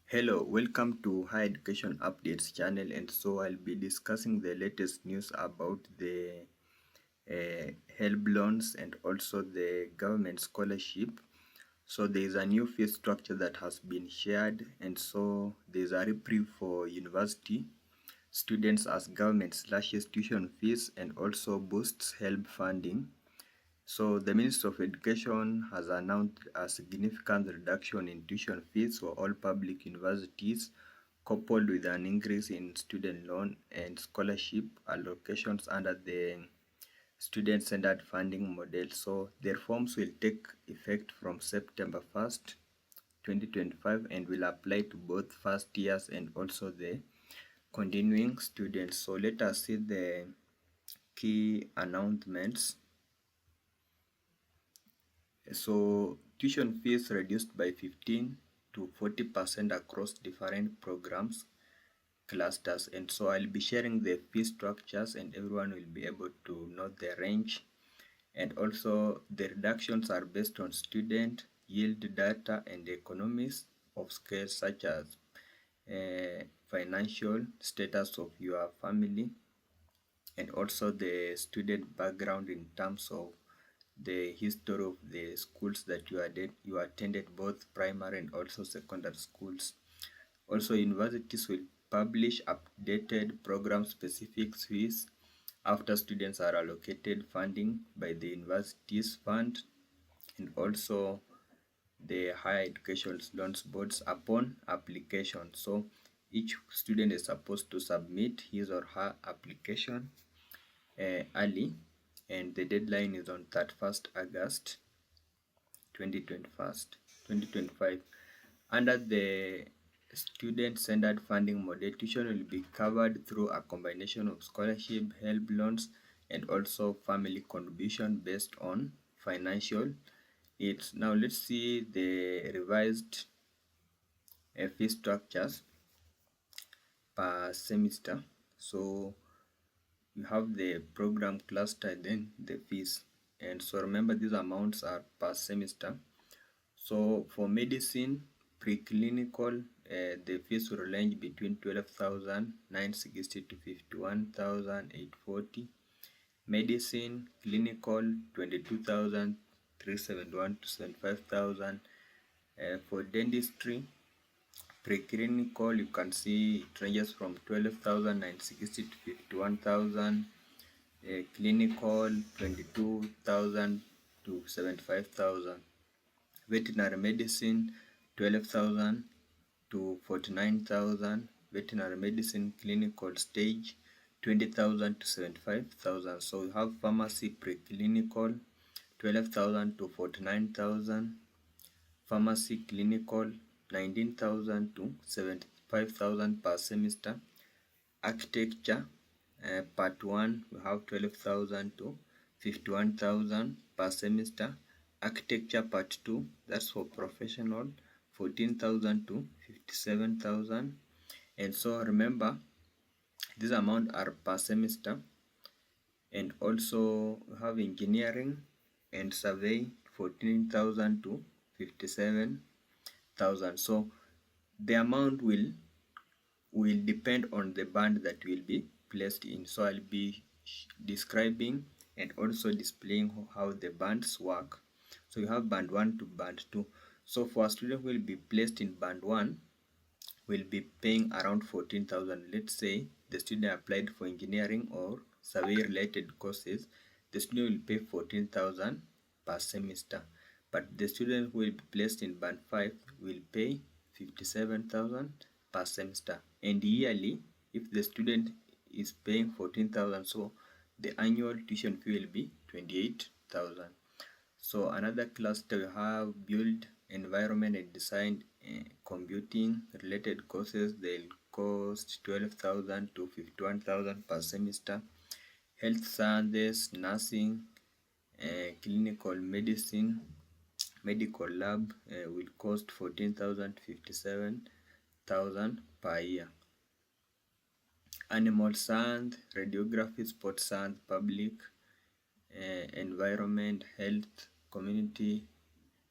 Hello, welcome to Higher Education Updates channel, and so I'll be discussing the latest news about the HELB loans and also the government scholarship. So there is a new fee structure that has been shared, and so there is a reprieve for university students as government slashes tuition fees and also boosts HELB funding. So the Ministry of Education has announced a significant reduction in tuition fees for all public universities, coupled with an increase in student loan and scholarship allocations under the student-centered funding model. So the reforms will take effect from September 1st, 2025 and will apply to both first years and also the continuing students. So let us see the key announcements. So tuition fees reduced by 15 to 40% across different programs clusters, and so I'll be sharing the fee structures and everyone will be able to know the range, and also the reductions are based on student yield data and economies of scale such as financial status of your family and also the student background in terms of the history of the schools that you attended, both primary and also secondary schools. Also, universities will publish updated program specific fees after students are allocated funding by the university's fund and also the higher education loans boards upon application. So each student is supposed to submit his or her application early, and the deadline is on 31st August 2025. Under the student-centered funding model, tuition will be covered through a combination of scholarship, HELB loans, and also family contribution based on financial needs. Now let's see the revised fee structures per semester. So you have the program cluster, then the fees, and so remember these amounts are per semester. So for medicine preclinical, the fees will range between 12,960 to 51,840. Medicine clinical 22,371 to 75,000. For dentistry preclinical, you can see it ranges from 12,960 to 51,000. Clinical 22,000 to 75,000. Veterinary medicine 12,000 to 49,000. Veterinary medicine clinical stage 20,000 to 75,000. So we have pharmacy preclinical 12,000 to 49,000. Pharmacy clinical 19,000 to 75,000 per semester. Architecture part 1 we have 12,000 to 51,000 per semester. Architecture part 2, that's for professional, 14,000 to 57,000. And so remember this amount are per semester. And also we have engineering and survey 14,000 to 57,000. So the amount will depend on the band that will be placed in. So I'll be describing and also displaying how the bands work. So you have band 1 to band 2. So for a student who will be placed in band 1 will be paying around 14,000. Let's say the student applied for engineering or survey related courses, the student will pay 14,000 per semester. But the student who will be placed in band 5 will pay 57,000 per semester. And yearly, if the student is paying 14,000, so the annual tuition fee will be 28,000. So another cluster we have build, environment and design, computing related courses. They'll cost 12,000 to 51,000 per semester. Health sciences, nursing, clinical medicine, medical lab will cost 14,000 to 57,000 per year. Animal science, radiography, sports science, public, environment, health, community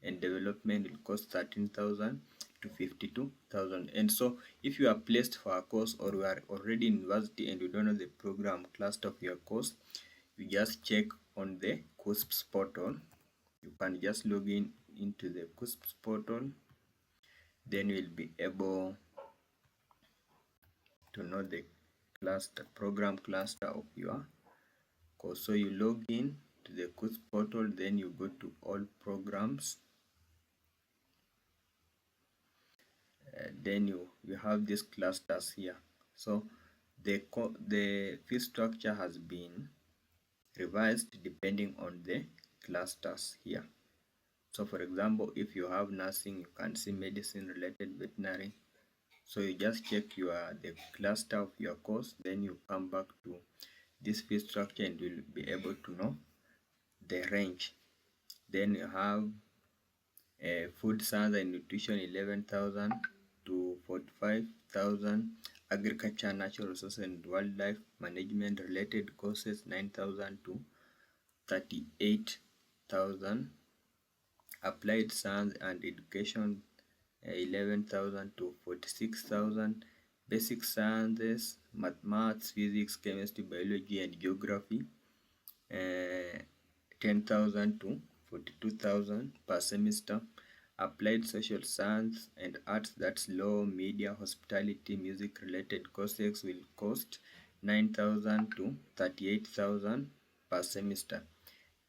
and development will cost 13,000. to 52,000. And so if you are placed for a course or you are already in university and you don't know the program cluster of your course, you just check on the CUSPS portal. You can just log in into the CUSPS portal, then you will be able to know the cluster program cluster of your course. So you log in to the CUSPS portal, then you go to all programs. Then you have these clusters here. So the fee structure has been revised depending on the clusters here. So for example, if you have nursing, you can see medicine related, veterinary. So you just check the cluster of your course, then you come back to this fee structure and you'll be able to know the range. Then you have food science and nutrition 11,000 to 45,000, agriculture, natural resources and wildlife management related courses 9,000 to 38,000, applied science and education 11,000 to 46,000, basic sciences, mathematics, physics, chemistry, biology and geography 10,000 to 42,000 per semester. Applied social science and arts, that's law, media, hospitality, music related courses will cost 9,000 to 38,000 per semester.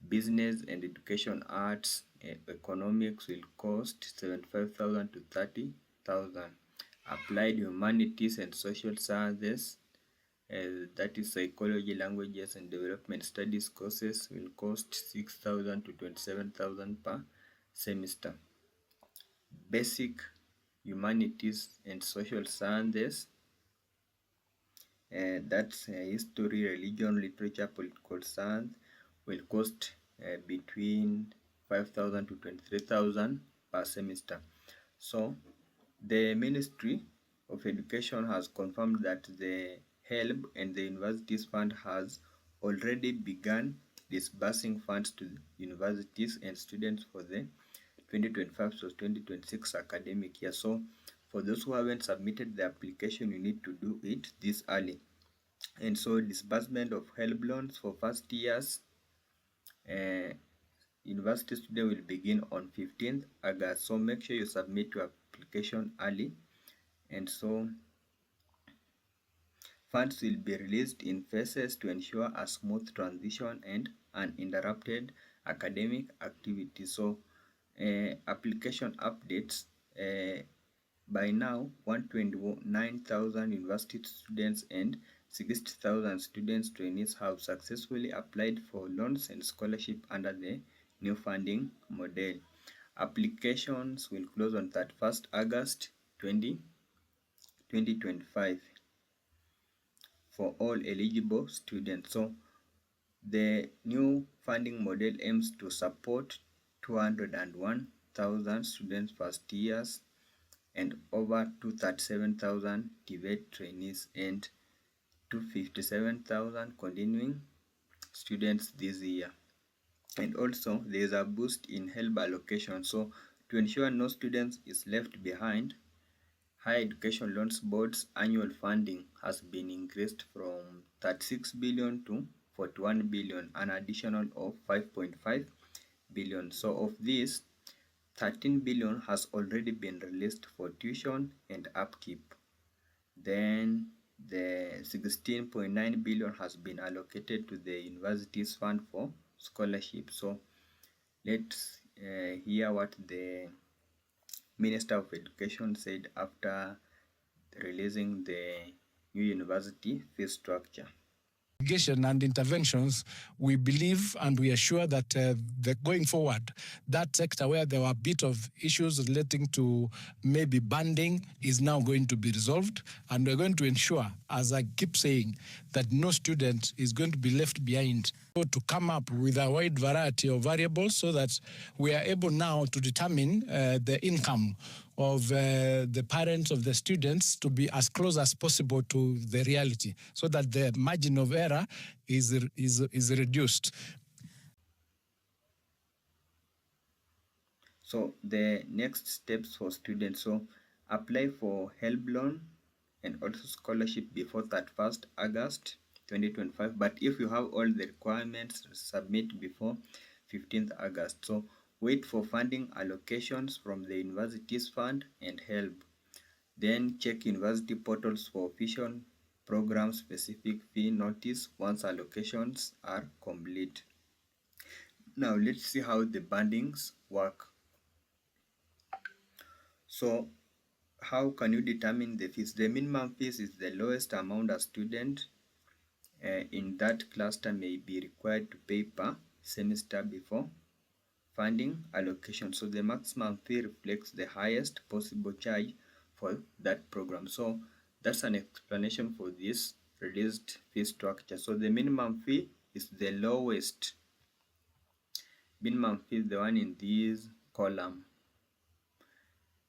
Business and education arts economics will cost 75,000 to 30,000. Applied humanities and social sciences, that is psychology, languages and development studies courses will cost 6,000 to 27,000 per semester. Basic humanities and social sciences, that's history, religion, literature, political science will cost between 5,000 to 23,000 per semester. So the Ministry of Education has confirmed that the HELB and the Universities Fund has already begun disbursing funds to universities and students for the 2025 to 2026 academic year. So for those who haven't submitted the application, you need to do it this early. And so disbursement of HELB loans for first years university student will begin on 15th August. So make sure you submit your application early. And so funds will be released in phases to ensure a smooth transition and uninterrupted academic activity. So application updates, by now 129,000 university students and 60,000 students trainees have successfully applied for loans and scholarship under the new funding model. Applications will close on 31st August 2025 for all eligible students. So the new funding model aims to support 201,000 students first years and over 237,000 TVET trainees and 257,000 continuing students this year. And also there is a boost in HELB allocation. So to ensure no student is left behind, Higher Education Loans Board's annual funding has been increased from 36 billion to 41 billion, an additional of 5.5 billion. So of this, 13 billion has already been released for tuition and upkeep. Then the 16.9 billion has been allocated to the university's fund for scholarship. So let's hear what the Minister of Education said after releasing the new university fee structure. And interventions, we believe and we are sure that going forward, that sector where there were a bit of issues relating to maybe banding is now going to be resolved, and we're going to ensure, as I keep saying, that no student is going to be left behind. So to come up with a wide variety of variables so that we are able now to determine the income of the parents of the students to be as close as possible to the reality, so that the margin of error is reduced. So the next steps for students. So Apply for HELB loan and also scholarship before 31st August 2025. But if you have all the requirements, submit before 15th August. So wait for funding allocations from the universities fund and HELB. Then check university portals for official program specific fee notice once allocations are complete. Now let's see how the bandings work. So how can you determine the fees? The minimum fees is the lowest amount a student in that cluster may be required to pay per semester before funding allocation. So the maximum fee reflects the highest possible charge for that program. So that's an explanation for this released fee structure. So the minimum fee is the lowest. Minimum fee is the one in this column.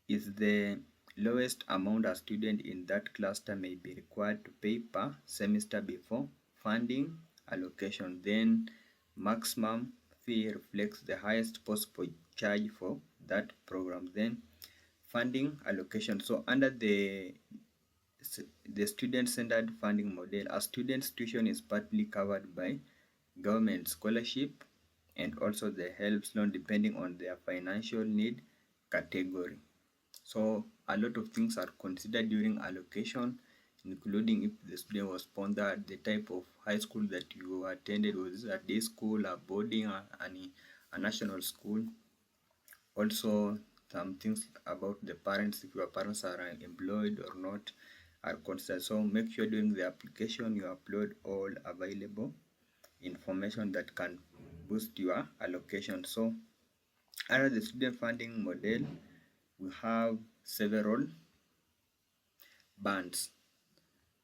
Is the lowest amount a student in that cluster may be required to pay per semester before funding allocation. Then maximum fee reflects the highest possible charge for that program. Then funding allocation. So under the student-centered funding model, a student's tuition is partly covered by government scholarship and also the HELB loan depending on their financial need category. So a lot of things are considered during allocation, including if the student was sponsored, the type of high school that you attended, was it a day school, a boarding, a national school. Also, some things about the parents, if your parents are employed or not, are considered. So make sure during the application you upload all available information that can boost your allocation. So under the student funding model, we have several bands.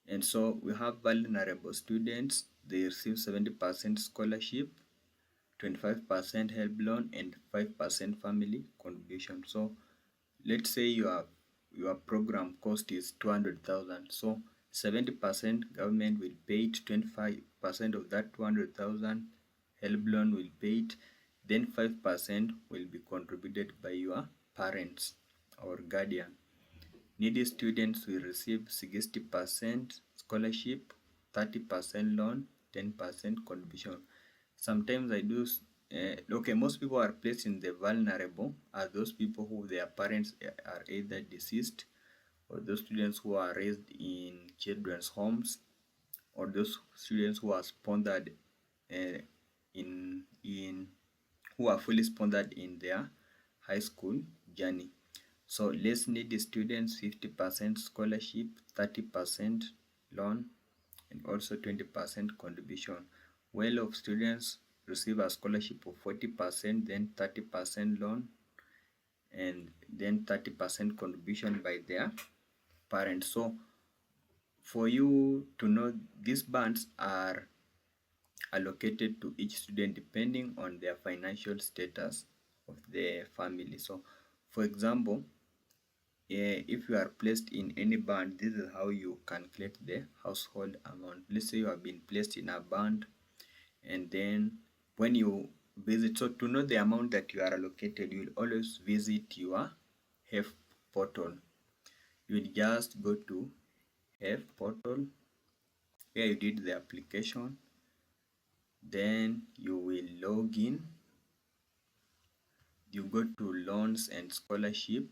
And so we have vulnerable students, they receive 70% scholarship, 25% help loan, and 5% family contribution. So let's say your program cost is 200,000. So 70% government will pay it, 25% of that 200,000 help loan will pay it, then 5% will be contributed by your parents or guardian. Needy students will receive 60% scholarship, 30% loan, 10% contribution. Sometimes I do, okay, most people are placed in the vulnerable are those people who their parents are either deceased, or those students who are raised in children's homes, or those students who are sponsored in who are fully sponsored in their high school journey. So less needy students, 50% scholarship, 30% loan, and also 20% contribution. Well-off students receive a scholarship of 40%, then 30% loan, and then 30% contribution by their parents. So for you to know, these bands are allocated to each student depending on their financial status of the family. So for example, if you are placed in any band, this is how you calculate the household amount. Let's say you have been placed in a band, and then when you visit, so to know the amount that you are allocated, you will always visit your HEF portal. You will just go to HEF portal where you did the application, then you will log in, you go to loans and scholarship,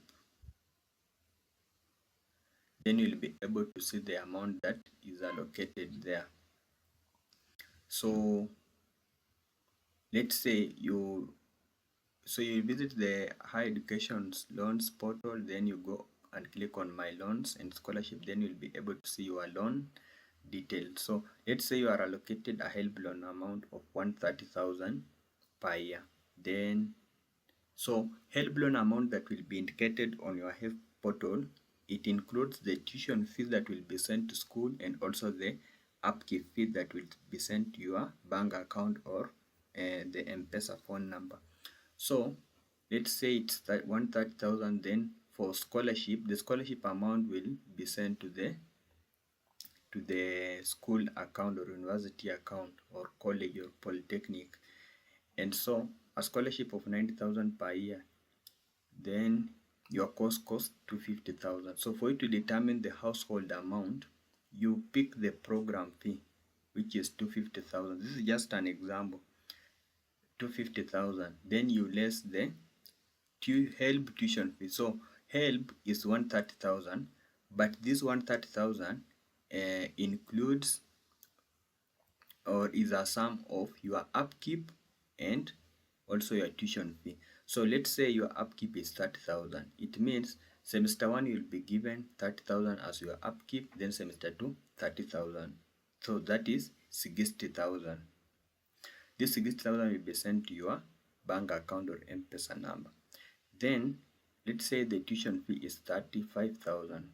then you'll be able to see the amount that is allocated there. So let's say you visit the higher education loans portal, then you go and click on my loans and scholarship, then you'll be able to see your loan details. So let's say you are allocated a HELB loan amount of 130,000 per year. Then so HELB loan amount that will be indicated on your HELB portal, it includes the tuition fees that will be sent to school and also the upkeep fee that will be sent to your bank account or the M-Pesa phone number. So let's say it's 130,000. Then for scholarship, the scholarship amount will be sent to the school account or university account or college or polytechnic. And so a scholarship of 90,000 per year, then your course costs 250,000. So for you to determine the household amount, you pick the program fee, which is 250,000. This is just an example. 250,000. Then you less the HELB tuition fee. So HELB is 130,000, but this 130,000 includes or is a sum of your upkeep and also your tuition fee. So let's say your upkeep is 30,000. It means semester 1 you'll be given 30,000 as your upkeep, then semester 2 30,000. So that is 60,000. This 60,000 will be sent to your bank account or M-Pesa number. Then let's say the tuition fee is 35,000.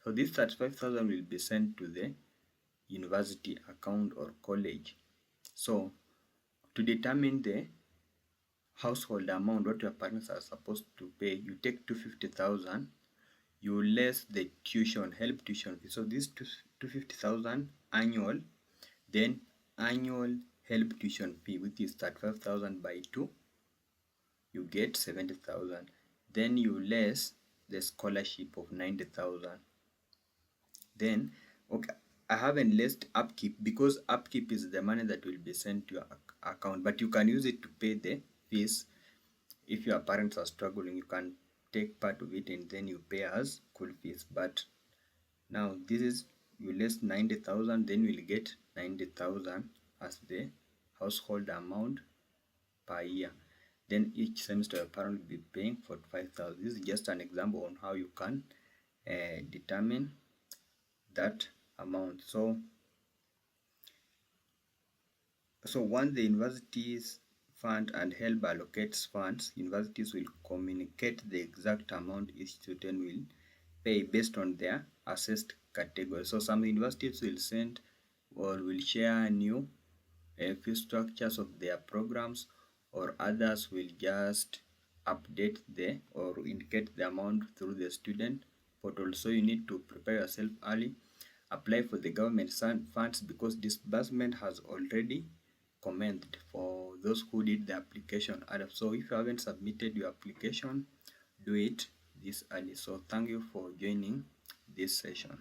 So this 35,000 will be sent to the university account or college. So to determine the household amount, what your parents are supposed to pay, you take 250,000, you less the HELB tuition fee. So this 250,000 annual, then annual HELB tuition fee, which is 35,000 by 2, you get 70,000. Then you less the scholarship of 90,000. Then, okay, I haven't list upkeep because upkeep is the money that will be sent to your account, but you can use it to pay the fees. If your parents are struggling, you can take part of it and then you pay as school fees. But now this is, you list 90,000, then you will get 90,000 as the household amount per year. Then each semester your parent will be paying 45,000. This is just an example on how you can determine that amount. So once the universities fund and HELB allocates funds, universities will communicate the exact amount each student will pay based on their assessed category. So some universities will send or will share new fee structures of their programs, or others will just update the or indicate the amount through the student portal. So you need to prepare yourself early, apply for the government funds because disbursement has already commenced for those who did the application early. So if you haven't submitted your application, do it this early. So thank you for joining this session.